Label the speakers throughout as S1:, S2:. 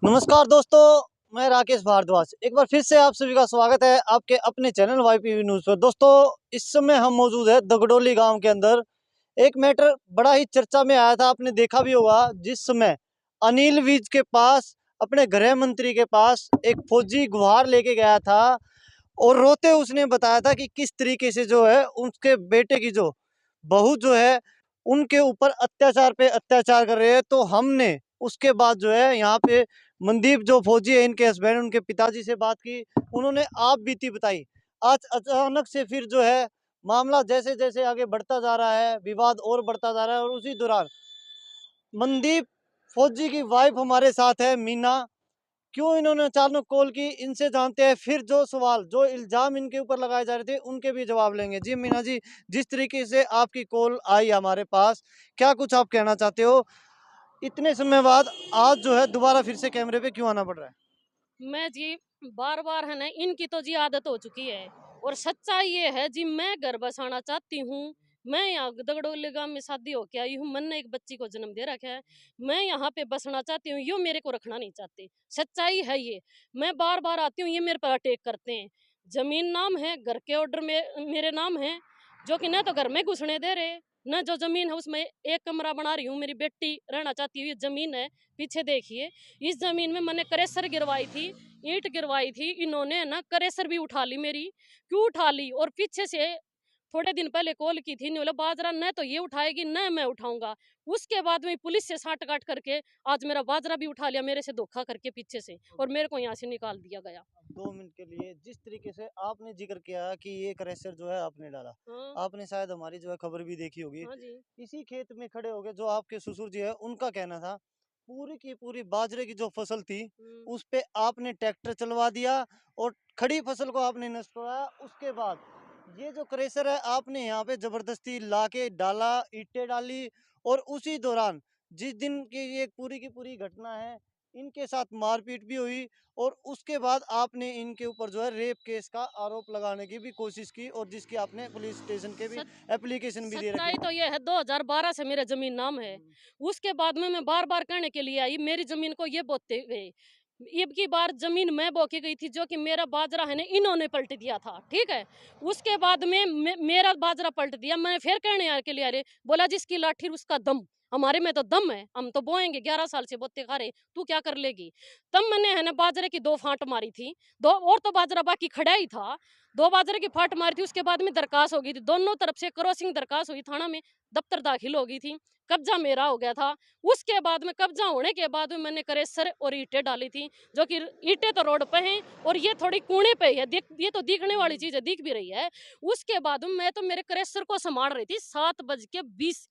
S1: नमस्कार दोस्तों, मैं राकेश भारद्वाज एक बार फिर से आप सभी का स्वागत है आपके अपने चैनल वाईपीवी न्यूज़ पर। दोस्तों, इस समय हम मौजूद है दगडोली गांव के अंदर। एक मैटर बड़ा ही चर्चा में आया था, आपने देखा भी होगा। जिस समय अनिल विज के पास, अपने गृह मंत्री के पास एक फौजी गुहार लेके गया था और रोते उसने बताया था कि किस तरीके से जो है उसके बेटे की जो बहू जो है उनके ऊपर अत्याचार पे अत्याचार कर रहे हैं। तो हमने उसके बाद जो है यहाँ पे मनदीप जो फौजी है, इनके हस्बैंड, उनके पिताजी से बात की। उन्होंने आप बीती बताई। आज अचानक से फिर जो है मामला जैसे जैसे आगे बढ़ता जा रहा है, विवाद और बढ़ता जा रहा है। और उसी दौरान मनदीप फौजी की वाइफ हमारे साथ है, मीना। क्यों इन्होंने अचानक कॉल की, इनसे जानते हैं। फिर जो सवाल, जो इल्जाम इनके ऊपर लगाए जा रहे थे, उनके भी जवाब लेंगे। जी मीना जी, जिस तरीके से आपकी कॉल आई हमारे पास, क्या कुछ आप कहना चाहते हो? इतने समय बाद आज जो है दोबारा फिर से कैमरे पे क्यों आना पड़ रहा है?
S2: मैं जी बार बार है ना, इनकी तो जी आदत हो चुकी है। और सच्चाई ये है जी, मैं घर बसाना चाहती हूँ। मैं यहाँ दगड़ोली गांव में शादी होके आई हूँ। मैंने एक बच्ची को जन्म दे रखा है। मैं यहाँ पे बसना चाहती हूँ, यो मेरे को रखना नहीं चाहते। सच्चाई है ये। मैं बार बार आती हूँ, ये मेरे पर अटैक करते हैं। जमीन नाम है, घर के ऑर्डर में मेरे नाम है, जो कि न तो घर में घुसने दे रहे, न जो जमीन है उसमें एक कमरा बना रही हूँ। मेरी बेटी रहना चाहती है। ये जमीन है, पीछे देखिए। इस जमीन में मैंने क्रेशर गिरवाई थी, ईंट गिरवाई थी। इन्होंने ना क्रेशर भी उठा ली मेरी। क्यों उठा ली? और पीछे से थोड़े दिन पहले कॉल की थी, बोला बाजरा न तो ये उठाएगी न मैं उठाऊंगा। उसके बाद में पुलिस से साठ गांठ करके आज मेरा बाजरा भी उठा लिया, मेरे से धोखा करके पीछे से, और मेरे को यहाँ से निकाल दिया गया।
S1: 2 मिनट के लिए, जिस तरीके से आपने जिक्र किया कि ये क्रैशर जो है आपने डाला,
S2: हाँ।
S1: आपने शायद हमारी जो है खबर भी देखी होगी।
S2: हाँ जी।
S1: इसी खेत में खड़े हो गए जो आपके ससुर जी है, उनका कहना था पूरी की पूरी बाजरे की जो फसल थी
S2: हम्म।
S1: उस पे आपने ट्रैक्टर चलवा दिया और खड़ी फसल को आपने नष्ट कराया। उसके बाद ये जो क्रेशर है आपने यहाँ पे जबरदस्ती लाके डाला, ईंटें डाली। और उसी दौरान जिस दिन की ये पूरी की पूरी घटना है, इनके साथ मारपीट भी हुई। और उसके बाद आपने इनके ऊपर जो है रेप केस का आरोप लगाने की भी कोशिश की, और जिसकी आपने पुलिस स्टेशन के भी
S2: सच
S1: एप्लीकेशन भी दे रखे
S2: सच्चाई
S1: हैं।
S2: तो ये है, 2012 से मेरा जमीन नाम है। उसके बाद में मैं बार बार कहने के लिए आई, मेरी जमीन को ये बोते गए। अब की बार जमीन मैं बोके गई थी, जो कि मेरा बाजरा है ना, इन्होंने पलट दिया था। ठीक है। उसके बाद में मेरा बाजरा पलट दिया। मैंने फिर कहने के लिए अरे, बोला जिसकी लाठी उसका दम। हमारे में तो दम है, हम तो बोएंगे। 11 साल से बोते खा रहे, तू क्या कर लेगी? तब मैंने है ना बाजरे की 2 फांट मारी थी। दो और तो बाजरा बाकी खड़ा ही था। 2 बाजरे की फांट मारी थी। उसके बाद में दरखास्त हो गई थी, दोनों तरफ से क्रॉसिंग दरखास्त हुई, थाना में दफ्तर दाखिल हो गई थी। कब्जा मेरा हो गया था। उसके बाद में कब्जा होने के बाद में मैंने क्रेशर और ईंटें डाली थी, जो कि ईंटें तो रोड पे हैं और ये थोड़ी कूड़े पे है। ये तो दिखने वाली चीज है, दिख भी रही है। उसके बाद में मैं तो मेरे क्रेशर को संभाल रही थी 7:20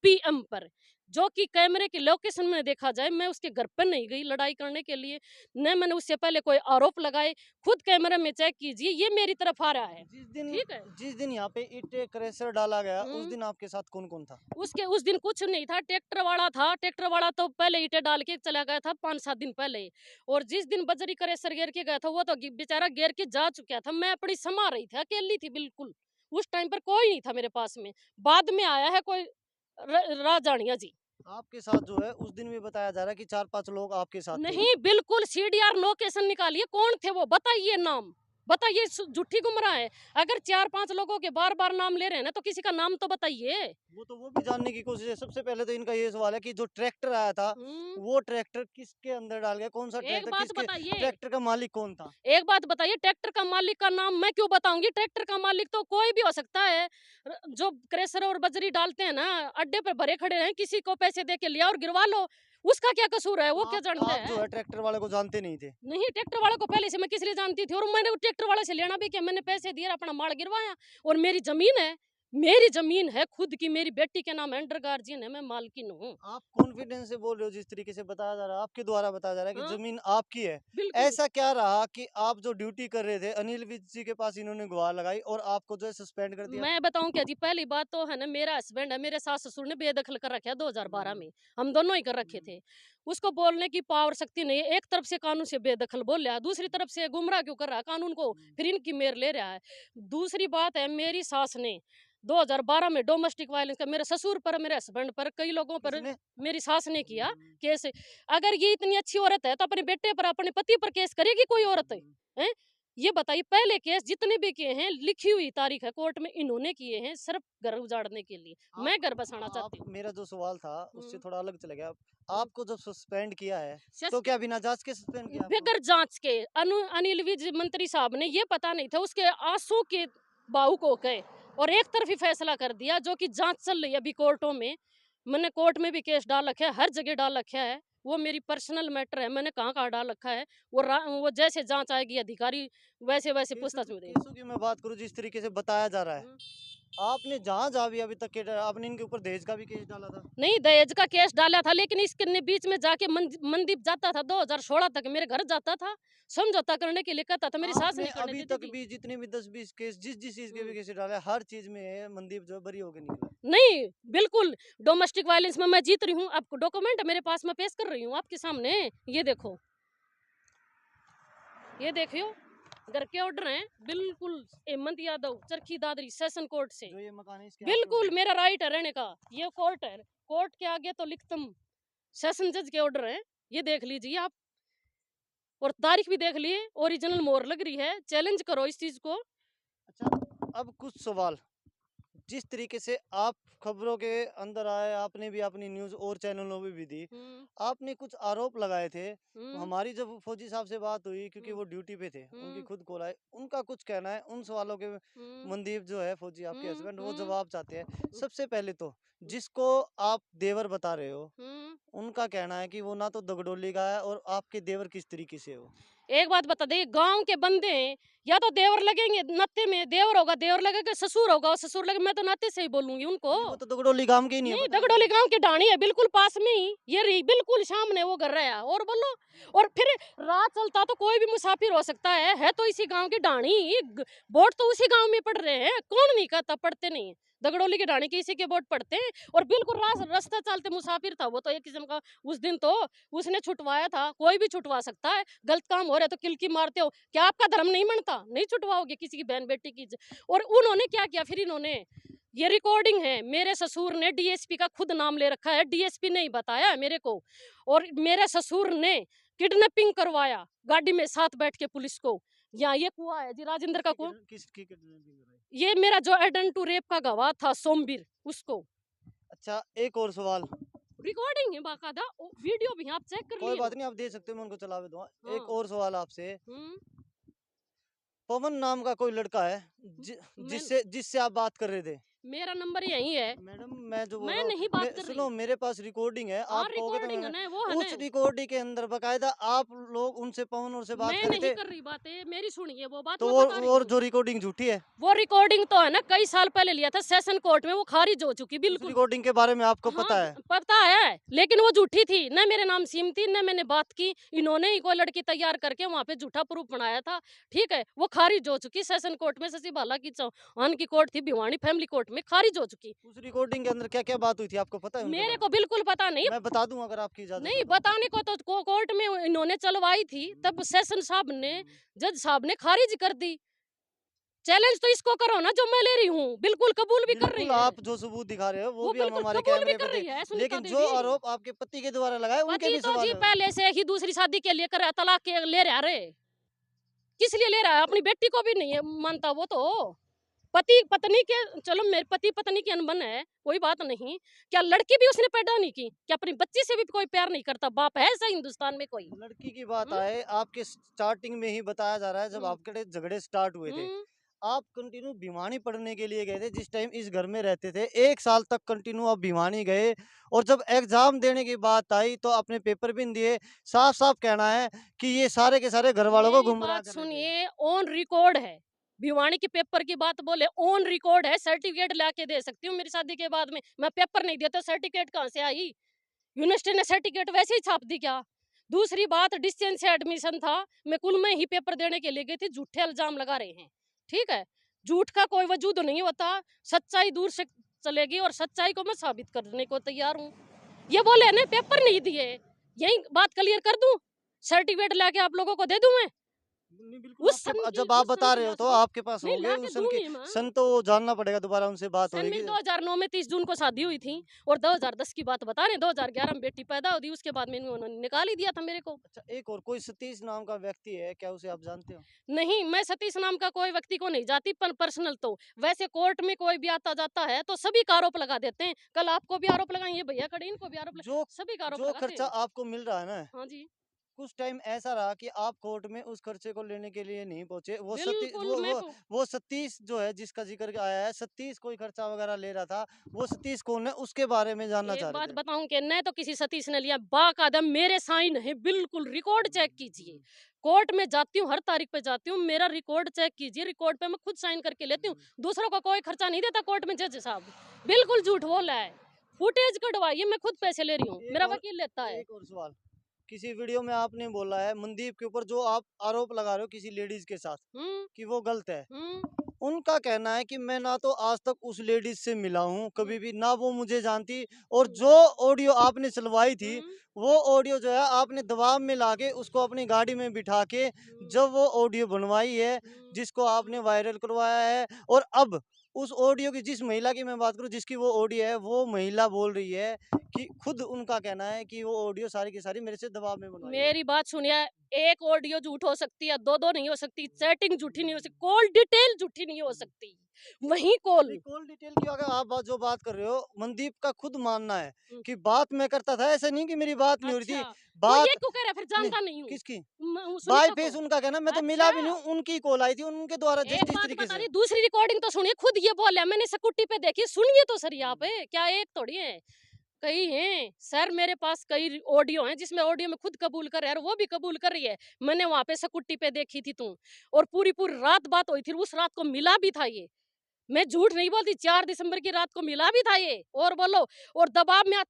S2: PM पर, जो कि कैमरे की लोकेशन में देखा जाए। मैं उसके घर पर नहीं गई लड़ाई करने के लिए, न मैंने उससे पहले कोई आरोप लगाए। खुद कैमरे में चेक कीजिए, ये मेरी तरफ आ रहा है।
S1: जिस दिन
S2: ठीक है।
S1: जिस दिन यहाँ पे ईंटें क्रैशर डाला गया, उस
S2: हम्म।
S1: दिन आपके साथ कौन कौन था?
S2: उस दिन कुछ नहीं था, ट्रैक्टर वाला था। ट्रैक्टर वाला तो पहले ईंटें डाल के चला गया था 5-7 दिन पहले। और जिस दिन बजरी क्रेशर गिर के गया था, वो तो बेचारा गिर के जा चुका था। मैं अपनी समा रही थी, अकेली थी बिल्कुल। उस टाइम पर कोई नहीं था मेरे पास में। बाद में आया है कोई राजानिया जी।
S1: आपके साथ जो है उस दिन भी बताया जा रहा है कि 4-5 लोग आपके साथ थे।
S2: नहीं, बिल्कुल CDR लोकेशन निकालिए, कौन थे वो? बताइए नाम। बताइए, झूठी गुमराह है। अगर 4-5 लोगों के बार बार नाम ले रहे हैं ना, तो किसी का नाम तो बताइए।
S1: वो भी जानने की कोशिश है। सबसे पहले तो इनका ये सवाल है कि जो ट्रैक्टर आया था,
S2: हम्म।
S1: वो ट्रैक्टर किसके अंदर डाल गया? कौन सा
S2: एक
S1: ट्रैक्टर,
S2: बात
S1: किसके
S2: बताइए।
S1: ट्रैक्टर का मालिक कौन था?
S2: एक बात बताइए, ट्रैक्टर का मालिक का नाम मैं क्यों बताऊंगी? ट्रैक्टर का मालिक तो कोई भी हो सकता है। जो क्रेशर और बजरी डालते हैं ना, अड्डे पर भरे खड़े हैं, किसी को पैसे दे के लिया और गिरवा लो। उसका क्या कसूर है? वो क्या जानते
S1: आप जो
S2: हैं?
S1: है ट्रैक्टर वाले को जानते नहीं थे?
S2: नहीं, ट्रैक्टर वाले को पहले से मैं किस लिए जानती थी? और मैंने वो ट्रैक्टर वाले से लेना भी क्या? मैंने पैसे दिए, अपना माल गिरवाया। और मेरी जमीन है, मेरी जमीन है खुद की, मेरी बेटी के नाम अंडर गार्जियन है, मैं मालकिन हूँ।
S1: आप कॉन्फिडेंस से बोल रहे हो, जिस तरीके से बताया जा रहा है, आपके द्वारा बताया जा रहा है कि
S2: हाँ,
S1: जमीन आपकी है।
S2: बिल्कुल।
S1: ऐसा क्या रहा कि आप जो ड्यूटी कर रहे थे, अनिल विज जी के पास इन्होंने गुहार लगाई और आपको जो है सस्पेंड कर दिया?
S2: मैं बताऊं क्या जी, पहली बात तो है ना, मेरा हस्बैंड है, मेरे सास ससुर ने बेदखल कर रखा है 2012
S1: हम्म,
S2: में। हम दोनों ही कर रखे
S1: हम्म।
S2: थे। उसको बोलने की पावर शक्ति नहीं है। एक तरफ से कानून से बेदखल बोल रहा है, दूसरी तरफ से गुमराह क्यों कर रहा है कानून को, फिर इनकी मेर ले रहा है। दूसरी बात है, मेरी सास ने 2012 में डोमेस्टिक वायलेंस का मेरे ससुर पर, मेरे हस्बैंड पर, कई लोगों पर
S1: किसने?
S2: मेरी सास ने किया केस। अगर ये इतनी अच्छी औरत है तो अपने बेटे पर, अपने पति पर केस करेगी कोई औरत है? ये बताइए, पहले केस जितने भी किए हैं लिखी हुई तारीख है कोर्ट में, इन्होंने किए हैं सिर्फ घर उजाड़ने के लिए। मैं घर बसाना चाहती हूँ।
S1: मेरा जो सवाल था उससे थोड़ा अलग चला गया।
S2: हम्म।
S1: आपको जब सस्पेंड किया है तो
S2: सस-
S1: क्या बिना जांच के सस्पेंड किया आपको?
S2: बगैर जांच के अनिल विज मंत्री साहब ने, ये पता नहीं था, उसके आंसू के बाहू को गए और एक तरफी फैसला कर दिया, जो कि जांच चल रही है अभी कोर्टों में। मैंने कोर्ट में भी केस डाल रखा है, हर जगह डाल रखा है, वो मेरी पर्सनल मैटर है, मैंने कहाँ कहाँ डाल रखा है। वो जैसे जांच आएगी अधिकारी वैसे वैसे पूछताछ में देंगे।
S1: केसों की मैं बात करूं, जिस तरीके से बताया जा रहा है, आपने जहां जहां भी अभी तक के आपने इनके ऊपर दहेज का भी केस डाला था।
S2: नहीं, दहेज का केस डाला था, लेकिन इसके बीच में जाके मनदीप जाता था, 2016 तक मेरे घर जाता था, समझौता करने के लिए कहता था, मेरी सास
S1: आपने
S2: नहीं करने
S1: अभी
S2: देती
S1: तक
S2: थी।
S1: भी जितने भी 10-20 केस जिस जिस चीज के भी केस डाले, हर चीज में मनदीप जो है बरी होकर निकला।
S2: नहीं, बिल्कुल डोमेस्टिक वायलेंस में मैं जीत रही हूँ, आपको डॉक्यूमेंट मेरे पास में पेश कर रही हूँ आपके सामने। ये देखो, ये देखियो, घर के ऑर्डर हैं बिल्कुल। हेमंत यादव, चरखी दादरी, सेशन कोर्ट से,
S1: जो ये मकान है इसके आपके
S2: बिल्कुल
S1: होंगे।
S2: मेरा राइट है रहने का। ये कोर्ट है, कोर्ट के आगे तो लिखतम सेशन जज के ऑर्डर हैं, ये देख लीजिए आप, और तारीख भी देख लिए, ओरिजिनल मोहर लग रही है। चैलेंज करो इस चीज को।
S1: अच्छा, अब कुछ सवाल, जिस तरीके से आप खबरों के अंदर आए, आपने भी अपनी न्यूज और चैनलों में भी दी, आपने कुछ आरोप लगाए थे। हमारी जब फौजी साहब से बात हुई, क्योंकि वो ड्यूटी पे थे, उनकी खुद कॉल आए, उनका कुछ कहना है उन सवालों के। मनदीप जो है फौजी आपके हस्बैंड, वो जवाब चाहते हैं। सबसे पहले तो जिसको आप देवर बता रहे हो, उनका कहना है कि वो ना तो दगडोली का है, और आपके देवर किस तरीके से हो।
S2: एक बात बता दे, गांव के बंदे हैं, या तो देवर लगेंगे नाते में, देवर होगा देवर लगेगा, ससुर होगा ससुर लगेगा, मैं तो नाते से ही बोलूंगी उनको।
S1: नहीं, वो तो दगडोली गांव के ही नहीं है,
S2: नहीं,
S1: बताया
S2: दगडोली गांव की ढाणी है, बिल्कुल पास में ही, ये रही बिल्कुल सामने वो घर रहा है। और बोलो, और फिर राह चलता तो कोई भी मुसाफिर हो सकता है तो इसी गांव की ढाणी। वोट तो उसी गांव में पड़ रहे हैं, कौन नहीं कहता पढ़ते नहीं है, दगडोली की ढाणी किसी के वोट पड़ते हैं। और बिल्कुल रास्ता चलते मुसाफिर था वो तो, एक किस्म का। उस दिन तो उसने छुटवाया था, कोई भी छुटवा सकता है। गलत काम हो रहा है तो किलकी मारते हो, क्या आपका धर्म नहीं मानता? नहीं छुटवाओगे किसी की बहन बेटी की। और उन्होंने क्या किया फिर, इन्होंने, ये रिकॉर्डिंग है, मेरे ससुर ने डीएसपी का खुद नाम ले रखा है, डीएसपी ने ही बताया मेरे को। और मेरे ससुर ने किडनैपिंग करवाया गाड़ी में साथ बैठ के पुलिस को। यहाँ ये कुआ है जी, राजेंद्र का कुआ।
S1: किसकी kidnapping कराई?
S2: ये मेरा जो एडन टू रेप का गवाह था सोमवीर, उसको।
S1: अच्छा, एक और सवाल।
S2: रिकॉर्डिंग है बाकायदा, वीडियो भी आप चेक कर
S1: कोई
S2: लिए।
S1: बात नहीं, आप दे सकते हो, मैं उनको चलावे दूंगा। एक
S2: हाँ।
S1: और सवाल आपसे।
S2: हम्म।
S1: पवन नाम का कोई लड़का है
S2: मैं,
S1: जिससे जिससे आप बात कर रहे थे।
S2: मेरा नंबर यही है।
S1: मैडम, मैं जो बोल
S2: मैं
S1: रहा हूँ,
S2: नहीं बात कर
S1: सुनो,
S2: रही।
S1: मेरे पास रिकॉर्डिंग है,
S2: हाँ,
S1: आप कहोगे तो
S2: रिकॉर्डिंग है
S1: मैंने
S2: ना, वो है
S1: उस
S2: ना।
S1: रिकॉर्डिंग के अंदर बकायदा आप लोग उनसे, पवन और से बात
S2: मैं
S1: कर रहे
S2: नहीं
S1: थे।
S2: कर रही बातें, मेरी सुनिए वो बात
S1: तो
S2: मैं बता रही
S1: और
S2: हूँ।
S1: जो रिकॉर्डिंग झूठी है,
S2: वो रिकॉर्डिंग तो है ना, कई साल पहले लिया था सेशन कोर्ट में, वो खारिज हो चुकी
S1: उस
S2: बिल्कुल।
S1: रिकॉर्डिंग के बारे में आपको
S2: हाँ,
S1: पता है?
S2: पता है, लेकिन वो झूठी थी ना, मेरे नाम सीम थी ना, मैंने बात की। इन्होंने ही कोई लड़की तैयार करके वहां पे झूठा प्रूफ बनाया था। ठीक है, वो खारिज हो चुकी सेशन कोर्ट में, सची बाला की चौहान की कोर्ट थी, भिवानी फैमिली कोर्ट में, खारिज हो चुकी।
S1: उस रिकॉर्डिंग के अंदर क्या क्या बात हुई थी, आपको पता है उनके
S2: मेरे
S1: बारे
S2: को बिल्कुल पता नहीं।
S1: में? मैं बता दूं अगर आपकी इजाजत
S2: नहीं,
S1: हो तो।
S2: बताने को तो कोर्ट में इन्होंने चलवाई थी, तब सेशन साहब ने, जज साहब ने खारिज कर दी। चैलेंज तो इसको करो ना जो मैं ले रही हूँ, बिल्कुल कबूल भी कर रही
S1: बिल्कुल,
S2: है।
S1: आप जो सबूत दिखा रहे हो वो
S2: वो
S1: भी हम
S2: बिल्कुल
S1: हमारे
S2: कबूल भी
S1: कैमरे पे
S2: कर रही
S1: देख,
S2: है सुनीता
S1: लेकिन जो
S2: देवी।
S1: आरोप आपके पति के द्वारा लगाए उनके
S2: पति
S1: भी
S2: तो
S1: सवाल
S2: जी
S1: है।
S2: पहले से ही दूसरी शादी के लिए कर रहा, तलाक के ले रहा रे। किस लिए ले रहा है? अपनी बेटी को भी नहीं है मानता वो तो। पति पत्नी के, चलो मेरे पति पत्नी की अनबन है, कोई बात नहीं। क्या लड़की भी उसने पैदा नहीं की? क्या अपनी बच्ची से भी कोई प्यार नहीं करता? बाप है ऐसा हिंदुस्तान में कोई?
S1: लड़की की बात आए, आपके स्टार्टिंग में ही बताया जा रहा है, जब आपके झगड़े स्टार्ट हुए थे, आप कंटिन्यू भिवानी पढ़ने के लिए गए थे। जिस टाइम इस घर में रहते थे, 1 साल तक कंटिन्यू आप भिवानी गए, और जब एग्जाम देने की बात आई तो आपने पेपर भी नहीं दिए। साफ साफ कहना है कि ये सारे के सारे घर वालों को
S2: मेरी
S1: गुमराह
S2: बात
S1: कर रहे थे।
S2: सुनिए, ऑन रिकॉर्ड है। भिवानी के पेपर की बात बोले, ऑन रिकॉर्ड है, सर्टिफिकेट लाके दे सकती हूँ मेरी शादी के बाद में। मैं पेपर नहीं दिया तो सर्टिफिकेट कहाँ से आई? यूनिवर्सिटी ने सर्टिफिकेट वैसे ही छाप दी क्या? दूसरी बात, डिस्टेंस से एडमिशन था, मैं कुल में ही पेपर देने के लिए गई थी। झूठे इल्जाम लगा रहे हैं, ठीक है? झूठ का कोई वजूद नहीं होता, सच्चाई दूर से चलेगी, और सच्चाई को मैं साबित करने को तैयार हूँ। ये बोले ना पेपर नहीं दिए, यही बात क्लियर कर दूं, सर्टिफिकेट लाके आप लोगों को दे दूं मैं
S1: नहीं, बिल्कुल
S2: उस
S1: आपके
S2: सन की
S1: जब आप
S2: उस सन
S1: बता
S2: की
S1: रहे हो
S2: लाश
S1: तो
S2: को।
S1: आपके पास
S2: नहीं
S1: होंगे
S2: लाके
S1: उस सन के।
S2: दूंगी मैं।
S1: सन तो जानना पड़ेगा, दोबारा उनसे बात
S2: सन
S1: होएगी।
S2: में 2009 में 30 जून को शादी हुई थी और 2010 की बात बता रहे हैं, 2011 में बेटी पैदा हुई, उसके बाद में उन्होंने निकाल ही दिया था मेरे को।
S1: अच्छा, एक और कोई सतीश नाम का व्यक्ति है, क्या उसे आप जानते हो?
S2: नहीं, मैं सतीश नाम का कोई व्यक्ति को नहीं जाती पर पर्सनल तो वैसे कोर्ट में कोई भी आता जाता है तो सभी का आरोप लगा देते हैं। कल आपको भी आरोप लगाएंगे, भैया खड़े इनको भी आरोप
S1: जो
S2: सभी का आरोप
S1: जो
S2: लगाते
S1: खर्चा
S2: हैं।
S1: आपको मिल रहा है ना,
S2: हाँ जी,
S1: कुछ टाइम ऐसा रहा कि आप कोर्ट में उस खर्चे को लेने के लिए नहीं पहुंचे।
S2: बिल्कुल मैं को
S1: वो सतीश जो है जिसका जिक्र आया है, सतीश कोई खर्चा वगैरह ले रहा था। वो सतीश कौन है, उसके बारे में जानना चाह
S2: एक बात
S1: रहे थे।
S2: बताऊं कि न तो किसी सतीश ने लिया, बाकायदा मेरे साइन है, बिल्कुल रिकॉर्ड चेक कीजिए। कोर्ट में जाती हूँ, हर तारीख पे जाती हूँ, मेरा रिकॉर्ड चेक कीजिए, रिकॉर्ड पे मैं खुद साइन करके लेती हूँ। दूसरों को कोई खर्चा नहीं देता कोर्ट में जज साहब, बिल्कुल झूठ बोला है। फुटेज कटवाइए, मैं खुद पैसे ले रही हूँ,
S1: एक
S2: मेरा
S1: और
S2: वकील लेता है।
S1: एक और सवाल, किसी वीडियो में आपने बोला है मनदीप के ऊपर, जो आप आरोप लगा रहे हो किसी लेडीज के साथ
S2: हम्म
S1: कि वो गलत है।
S2: हम्म
S1: उनका कहना है कि मैं ना तो आज तक उस लेडीज से मिला हूँ कभी भी, ना वो मुझे जानती। और जो ऑडियो आपने चलवाई थी,
S2: हम्म
S1: वो ऑडियो जो है आपने दबाव में लाके उसको अपनी गाड़ी में बिठा के जब वो ऑडियो बनवाई है, जिसको आपने वायरल करवाया है। और अब उस ऑडियो की, जिस महिला की मैं बात करूं जिसकी वो ऑडियो है, वो महिला बोल रही है कि खुद उनका कहना है कि वो ऑडियो सारी की सारी मेरे से दबाव में बनवाई है।
S2: मेरी बात सुनिए, एक ऑडियो झूठ हो सकती है, दो दो नहीं हो सकती, चैटिंग झूठी नहीं हो सकती, कॉल डिटेल झूठी नहीं हो सकती, वही कॉल।
S1: नहीं, कॉल डिटेल की अगर आप जो बात कर रहे हो, मनदीप का खुद मानना है
S2: हम्म,
S1: कि बात मैं करता था, ऐसा नहीं कि मेरी बात नहीं हो रही
S2: अच्छा,
S1: थी।
S2: तो ये
S1: बात
S2: क्यों कह रहा है फिर,
S1: नहीं,
S2: जानता नहीं हूँ
S1: किसकी बाय
S2: सुनीता को।
S1: फेस उनका कहना, मैं तो मिला
S2: अच्छा,
S1: भी नहीं हूँ, उनकी कॉल आई थी उनके द्वारा जिस
S2: एक
S1: जिस
S2: बात
S1: तरीके
S2: बता
S1: से।
S2: रही, दूसरी रिकॉर्डिंग तो सुनिए, खुद ये बोल रहा है, मैंने स्कूटी पे देखी, सुनिए तो सर यहाँ पे, क्या एक थोड़ी है, कई हैं सर, मेरे पास कई ऑडियो हैं जिसमें ऑडियो में खुद कबूल कर रहे हैं और वो भी कबूल कर रही है, मैंने वहां पे स्कूटी पे देखी थी तुम, और पूरी पूरी रात बात हुई थी, उस रात को मिला भी था ये, मैं झूठ नहीं बोलती, 4 दिसंबर की रात को मिला भी था ये, और बोलो, और दबाव में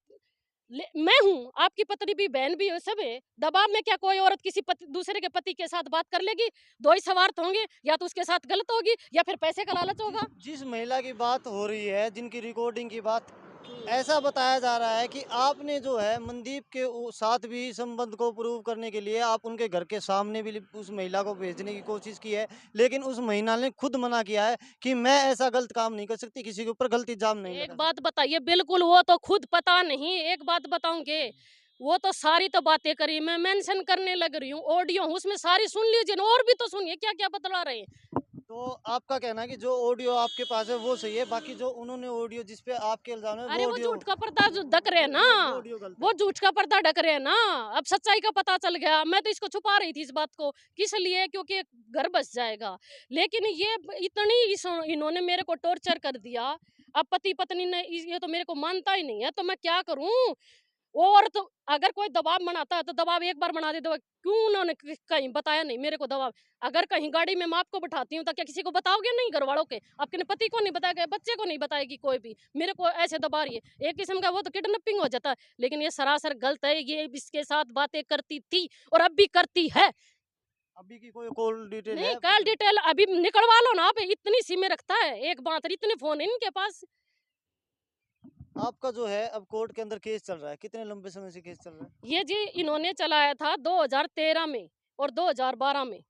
S2: मैं हूँ, आपकी पत्नी भी, बहन भी है, सब है, दबाव में क्या कोई औरत किसी दूसरे के पति के साथ बात कर लेगी? दो ही सवार तो होंगे, या तो उसके साथ गलत होगी या फिर पैसे का लालच
S1: जिस
S2: होगा।
S1: जिस महिला की बात हो रही है, जिनकी रिकॉर्डिंग की बात,
S2: हम्म,
S1: ऐसा बताया जा रहा है कि आपने जो है मनदीप के साथ भी संबंध को प्रूव करने के लिए आप उनके घर के सामने भी उस महिला को भेजने की कोशिश की है, लेकिन उस महिला ने खुद मना किया है कि मैं ऐसा गलत काम नहीं कर सकती, किसी के ऊपर गलत इल्जाम नहीं
S2: एक
S1: लगा
S2: बात
S1: सकती।
S2: बताइए, बिल्कुल वो तो खुद पता नहीं, एक बात बताऊंगे, वो तो सारी तो बातें करी, मैं मेंशन करने लग रही हूँ, ऑडियो हूँ उसमें सारी सुन लीजिए ना, और भी तो सुनिए क्या क्या बतला रहे हैं।
S1: तो आपका कहना है कि जो ऑडियो आपके पास है वो सही है, बाकी जो उन्होंने ऑडियो जिस पे आपके इल्जाम है
S2: अरे
S1: वो
S2: वो
S1: ऑडियो,
S2: झूठ का पर्दा जो ढक रहे हैं ना,
S1: वो ऑडियो गलत
S2: वो
S1: है।
S2: झूठ का पर्दा ढक रहे हैं ना, अब सच्चाई का पता चल गया, मैं तो इसको छुपा रही थी इस बात को, किस लिए, क्योंकि घर बस जाएगा, लेकिन ये इतनी इन्होंने मेरे को टॉर्चर कर दिया, अब पति पत्नी ने ये तो मेरे को मानता ही नहीं है, तो मैं क्या करूं। और तो अगर कोई दबाव बनाता है तो दबाव एक बार बना दे, दो क्यों उन्होंने कहीं बताया नहीं मेरे को दबाव, अगर कहीं गाड़ी में मैं आपको बैठाती हूँ तो क्या किसी को बताओगे नहीं, घर वालों के, आपके पति को नहीं बताएगा, बच्चे को नहीं बताएगी, कोई भी मेरे को ऐसे दबा रही है, एक किस्म का वो तो किडनैपिंग हो जाता है, लेकिन ये सरासर गलत है, ये इसके साथ बातें करती थी और अब भी करती है।
S1: अभी की कोई कॉल डिटेल
S2: नहीं
S1: है
S2: कल
S1: पता?
S2: डिटेल अभी निकलवा लो ना, आप इतनी सी में रखता है, एक बात इतने फोन है इनके पास।
S1: आपका जो है अब कोर्ट के अंदर केस चल रहा है, कितने लंबे समय से केस चल रहा है?
S2: ये जी इन्होंने चलाया था 2013 में और 2012 में,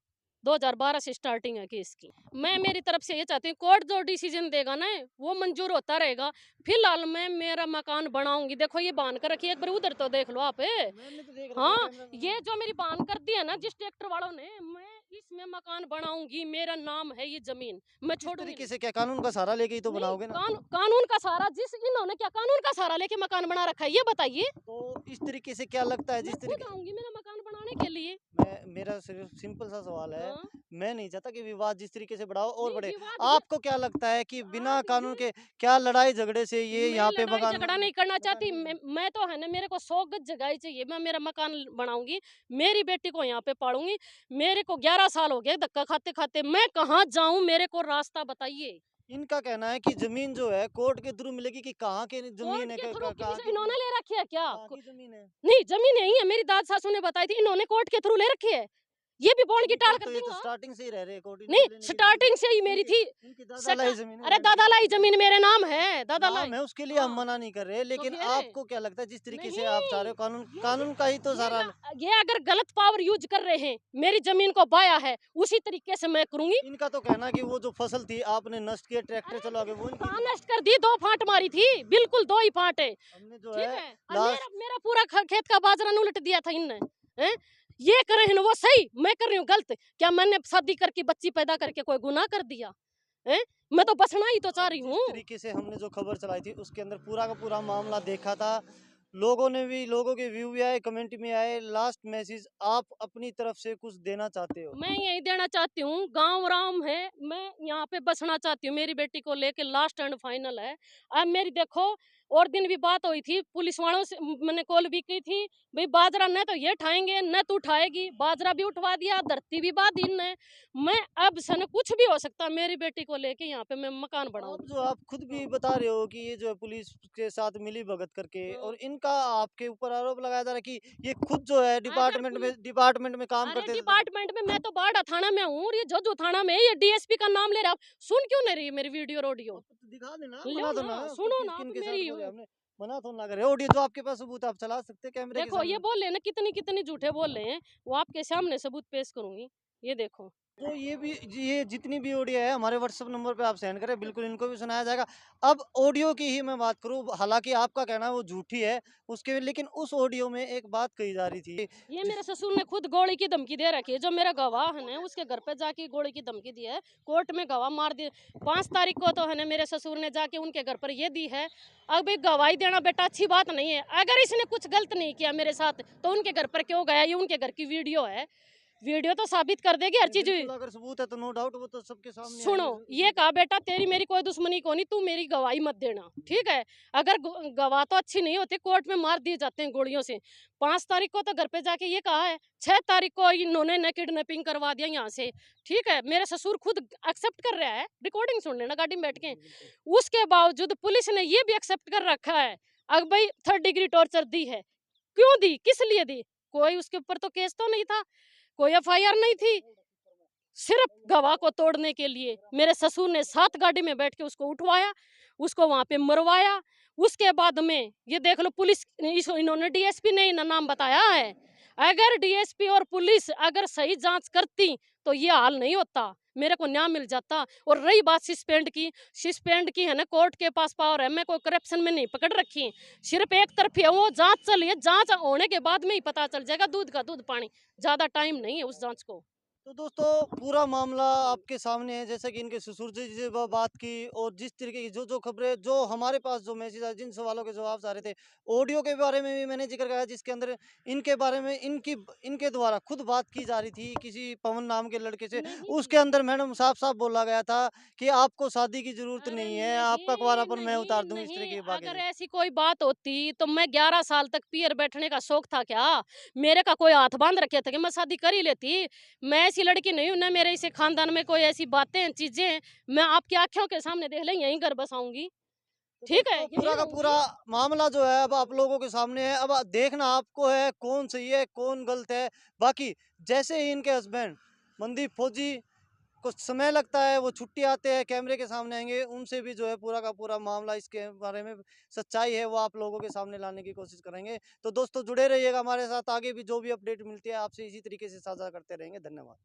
S2: 2012 से स्टार्टिंग है केस की। मैं मेरी तरफ से ये चाहती हूँ कोर्ट जो डिसीजन देगा ना वो मंजूर होता रहेगा। फिलहाल मैं मेरा मकान बनाऊंगी, देखो ये बांध कर रखी है, एक बार उधर तो देख लो आप।
S1: मैंने तो देख रखा है
S2: हाँ,
S1: कैमरा में।
S2: ये जो मेरी बांध कर दी है ना जिस ट्रैक्टर वालों ने, मैं इसमें मकान बनाऊंगी, मेरा नाम है ये जमीन, मैं
S1: किस
S2: छोड़ूंगी
S1: तरीके
S2: नहीं।
S1: से, क्या कानून का सहारा लेके ही तो
S2: नहीं
S1: बनाओगे ना?
S2: कानून का सहारा, जिस इन्होंने क्या कानून का सहारा लेके मकान बना रखा है ये बताइए।
S1: तो इस तरीके से क्या लगता है,
S2: मैं
S1: जिस
S2: खुद
S1: तरीके,
S2: आऊंगी मेरा मकान बनाने के लिए।
S1: मेरा सिर्फ सिंपल सा सवाल है,
S2: हाँ,
S1: मैं नहीं चाहता कि विवाद जिस तरीके से बढ़ाओ और
S2: नहीं
S1: बढ़े।
S2: विवाद ये,
S1: आपको क्या लगता है कि बिना
S2: आप
S1: कानून
S2: ये,
S1: के क्या लड़ाई झगड़े से ये
S2: मैं
S1: यहाँ पे
S2: लड़ाई
S1: मकान
S2: झगड़ा नहीं करना
S1: मकान
S2: चाहती,
S1: बन सकते?
S2: मैं तो है ना, मेरे को 100 गज जगह ही चाहिए, मैं मेरा मकान बनाऊंगी, मेरी बेटी को यहाँ पे पालूंगी, मेरे को 11 साल हो गए धक्का खाते खाते, मैं कहाँ जाऊं, मेरे को रास्ता बताइए।
S1: इनका कहना है कि जमीन जो है कोर्ट के थ्रू मिलेगी, कि कहाँ की जमीन
S2: कोर्ट
S1: है,
S2: के थ्रू
S1: कहाँ की
S2: इन्होंने ले रखी है क्या?
S1: कहाँ की जमीन है?
S2: नहीं जमीन यही है, मेरी दाद सासू ने बताई थी, इन्होंने कोर्ट के थ्रू ले रखी है। ये भी बोल की टाल कर
S1: तो ये तो
S2: दूंगा।
S1: स्टार्टिंग से ही रह रहे कोर्ट,
S2: नहीं,
S1: इनको लेने की
S2: स्टार्टिंग से ही मेरी थी।
S1: इनकी दादा
S2: सटा
S1: लाई जमीन है,
S2: अरे दादा लाई जमीन मेरे नाम है, दादा लाई।
S1: नाम है उसके लिए हम
S2: हाँ,
S1: मना नहीं कर रहे,
S2: तो
S1: लेकिन
S2: फिर
S1: आपको क्या लगता है जिस तरीके से आप चाह रहे
S2: नहीं,
S1: हो कानून
S2: ये
S1: कानून का ही तो
S2: ये
S1: सारा
S2: ये अगर गलत पावर यूज कर रहे हैं, मेरी जमीन को बाया है, उसी तरीके से मैं करूंगी।
S1: इनका तो कहना कि वो जो फसल थी आपने नष्ट किया, ट्रैक्टर चला के वो इनकी
S2: कहाँ
S1: थी।
S2: नष्ट कर दी, 2 फांट मारी थी, बिल्कुल 2 ही फांट है।
S1: हमने जो
S2: ठीक
S1: है
S2: है, और
S1: लास्ट
S2: मेरा मेरा पूरा खेत का बाजरा न उलट दिया था इनने। हैं? ये कर रहे हैं वो सही, मैं कर रही हूँ गलत। क्या मैंने शादी करके बच्ची पैदा करके कोई गुनाह कर दिया? हैं? मैं तो बसना ही तो चाह
S1: अब
S2: रही
S1: जिस
S2: हूँ।
S1: तरीके से हमने जो खबर चलाई थी उसके अंदर पूरा का पूरा मामला देखा था, लोगों ने भी, लोगों के व्यू भी आए, कमेंट में आए, लास्ट मैसेज आप अपनी तरफ से कुछ देना चाहते हो?
S2: मैं यही देना चाहती हूँ, गाँव राम है, मैं यहाँ पे बसना चाहती हूँ, मेरी बेटी को लेके लास्ट एंड फाइनल है। अब मेरी देखो, और दिन भी बात हुई थी, पुलिस वालों से मैंने कॉल भी की थी, भाई बाजरा न तो ये उठाएंगे न तू उठाएगी, बाजरा भी उठवा दिया, धरती भी बात इन है। मैं अब सन कुछ भी हो सकता है, मेरी बेटी को लेके यहाँ पे मैं मकान
S1: अब
S2: बनाऊंगी।
S1: जो आप खुद भी बता रहे हो कि ये जो है पुलिस के साथ मिली भगत करके,
S2: हाँ।
S1: और इनका आपके ऊपर आरोप लगाया जा रहा है कि ये खुद जो है
S2: अगर पुलिस
S1: डिपार्टमेंट में काम
S2: अरे
S1: करते थे तब।
S2: डिपार्टमेंट में मैं तो बाड़ा थाना में हूँ, और ये जो थाना में है, ये डीएसपी का नाम ले रहा, सुन क्यों नहीं रही है मेरी वीडियो ऑडियो?
S1: आप तो दिखा देना,
S2: लो
S1: मना तो ना
S2: ना,
S1: उसको
S2: सुनो
S1: कि
S2: ना,
S1: किन
S2: तो
S1: के साथ
S2: मेरी
S1: बोले
S2: हूँ।
S1: हमने, मना तो ना करे, ऑडियो जो आपके पास सबूत है, आप चला सकते हैं कैमरे के
S2: देखो ये
S1: सामने।
S2: बोल रहे हैं ना, कितनी कितनी झूठे बोल रहे हैं, वो आपके सामने सबूत पेश करूंगी। ये देखो।
S1: तो ये भी ये जितनी भी ऑडियो है हमारे व्हाट्सएप नंबर पे आप सेंड करें, बिल्कुल इनको भी सुनाया जाएगा। अब ऑडियो की ही मैं बात करूं, हालांकि आपका कहना है वो झूठी है उसके, लेकिन उस ऑडियो में एक बात कही जा रही थी
S2: ये
S1: जिस
S2: मेरे ससुर ने खुद गोली की धमकी दे रखी है, जो मेरा गवाह है ना, उसके घर पे जाके गोली की धमकी दी है, कोर्ट में गवाह मार दिए। 5 तारीख को तो है ना, मेरे ससुर ने जाके उनके घर पर ये दी है। अब ये गवाही देना बेटा अच्छी बात नहीं है, अगर इसने कुछ गलत नहीं किया मेरे साथ, तो उनके घर पर क्यों गया? ये उनके घर की वीडियो है, वीडियो तो साबित कर देगी हर
S1: नहीं,
S2: चीज।
S1: बिल्कुल अगर सबूत है तो नो डाउट वो तो सबके सामने
S2: सुनो,
S1: आएंगे
S2: ये
S1: उसमें
S2: कहा बेटा तेरी मेरी कोई दुश्मनी को नहीं, तू मेरी गवाही मत देना, ठीक है? अगर गवाह तो अच्छी नहीं होती, कोर्ट में मार दिए जाते हैं गोलियों से। 5 तारीख को तो घर पे जाके ये कहा है, 6 तारीख को इन्होंने न किडनैपिंग करवा दिया यहाँ से, ठीक है? मेरे ससुर खुद एक्सेप्ट कर रहा है, रिकॉर्डिंग सुन लेना गाड़ी में बैठ के।
S1: बिल्कुल, बिल्कुल।
S2: उसके बावजूद पुलिस ने ये भी एक्सेप्ट कर रखा है, अब भाई 3rd डिग्री टॉर्चर दी है, क्यों दी, किस लिए दी? कोई उसके ऊपर तो केस तो नहीं था, कोई एफआईआर नहीं थी, सिर्फ गवाह को तोड़ने के लिए मेरे ससुर ने 7 गाड़ी में बैठ के उसको उठवाया, उसको वहां पे मरवाया। उसके बाद में ये देख लो, पुलिस इन्होंने डीएसपी ने इन्हें नाम बताया है। अगर डीएसपी और पुलिस अगर सही जांच करती तो ये हाल नहीं होता, मेरे को न्याय मिल जाता। और रही बात सस्पेंड की है ना, कोर्ट के पास पावर है, मैं कोई करप्शन में नहीं पकड़ रखी, सिर्फ एक तरफ है, वो जांच चली है, जांच होने के बाद में ही पता चल जाएगा, दूध का दूध पानी, ज्यादा टाइम नहीं है उस जांच को।
S1: तो दोस्तों पूरा मामला आपके सामने है, जैसे कि इनके ससुर जी से बात की, और जिस तरीके की जो जो खबरें, जो हमारे पास जो मैसेज आए, जिन सवालों के जवाब आ रहे थे, ऑडियो के बारे में भी मैंने जिक्र किया जिसके अंदर इनके बारे में इनके द्वारा खुद बात की जा रही थी किसी पवन नाम के लड़के से।
S2: नहीं
S1: उसके अंदर मैडम साफ साफ बोला गया था कि आपको शादी की जरूरत
S2: अरे
S1: नहीं है, आपका
S2: नहीं,
S1: कुंवारापन मैं
S2: नहीं,
S1: उतार दूंगी, इस तरह
S2: नहीं,
S1: की बातें
S2: अगर
S1: थी।
S2: ऐसी कोई बात होती तो मैं 11 साल तक पियर बैठने का शौक था क्या? मेरे का कोई हाथ बांध रखे थे कि मैं शादी कर ही लेती? मैं ऐसी लड़की नहीं हूँ, ना मेरे इसे खानदान में कोई ऐसी बातें हैं, चीजें हैं। मैं आपकी आँखों के सामने देख लें, यहीं घर बसाऊंगी,
S1: तो
S2: ठीक है?
S1: दोस्तों
S2: यहीं
S1: पूरा का
S2: रहूंगी।
S1: पूरा मामला जो है अब आप लोगों के सामने है, अब देखना आपको है कौन सही है कौन गलत है। बाकी जैसे ही इनके हस्बैंड मनदीप फौजी को समय लगता है, वो छुट्टी आते हैं, कैमरे के सामने आएंगे, उनसे भी जो है पूरा का पूरा मामला, इसके बारे में सच्चाई है वो आप लोगों के सामने लाने की कोशिश करेंगे। तो दोस्तों जुड़े रहिएगा हमारे साथ, आगे भी जो भी अपडेट मिलती है आपसे इसी तरीके से साझा करते रहेंगे। धन्यवाद।